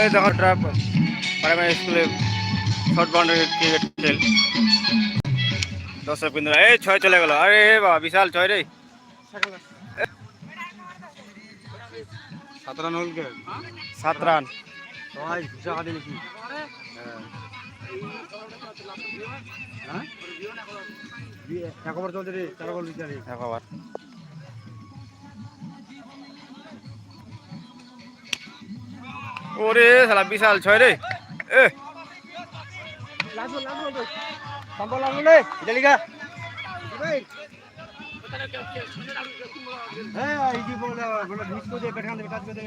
এই দেখো প্রাইমারি স্কুলে শর্ট বাউন্ডারি ক্রিকেট খেল। দর্শক বিন্দু এই ছয় চলে গেল। আরে বাবা বিশাল ছয় রে। 7 রান হল কে? 7 রান। ভাই ঘুষা খাটে নাকি? হ্যাঁ এক ওভার চলছে রে, 4 বল দিতে রে। এক ওভার। ওরে শালা বিশাল ছয় রে। এ লাগো লাগো সম্বল লাগো রে জলিকা। হ্যাঁ এই যে বলে মিস করে দে, পেটখান থেকে কাজ করে দে।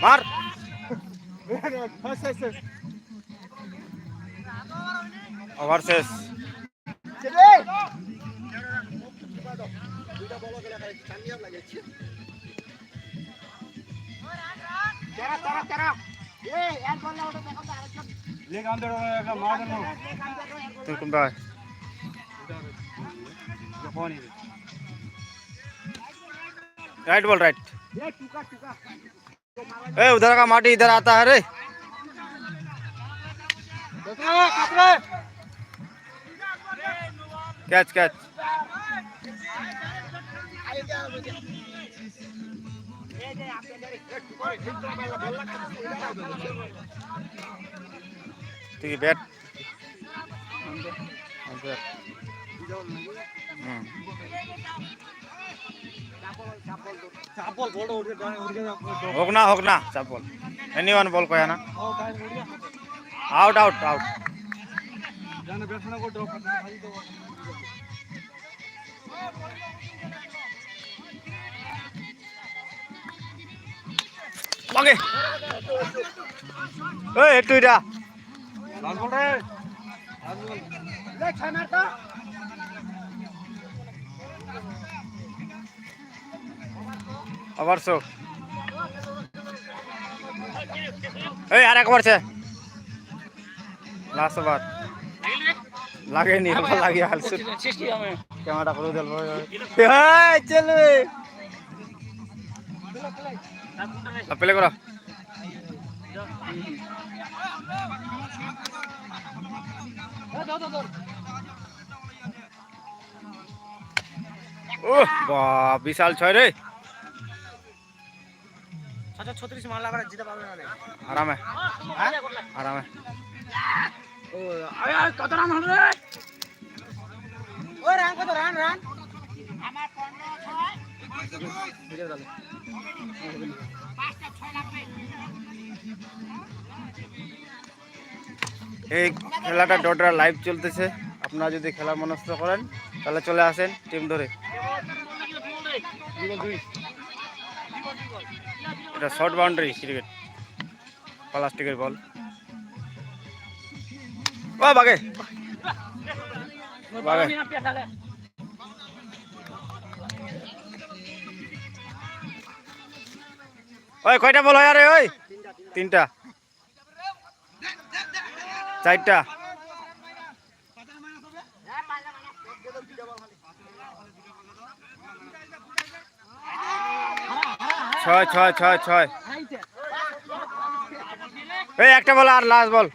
মার। ওভার শেষ। तुम कौन बाय? Right ball right. ए उधर का माटी इधर आता है रे। Catch catch. ठीक है बैट। होक ना चाप बॉल। एनीवन बॉल को है ना। Out out out. मांगे ओए हेड टू इटा लास्ट बॉल रे ले छह मारता ओवर सो ए यार एक ओवर छे लास्ट ओवर लागे नहीं हल्का लागे हाल से कैमरा कर दे ए चल पहले करो ओह वाह विशाल छय रे 36 मान लगा जीता पावे ना आराम है आराम है ओ अरे कत रान हल रे ओ रान कत रान रान আমার 15 6 ভিডিও ডালে এই খেলাটা ডটরা লাইভ চলতেছে আপনারা যদি খেলা মনস্থ করেন তাহলে চলে আসেন টিম ধরে এটা শর্ট বাউন্ডারি ক্রিকেট প্লাস্টিকের বল ও বাগে বাগে ওই কয়টা বল হয় আরে ওই তিনটা চারটা ছয় ছয় ছয় ছয় এই একটা বল আর লাস্ট বল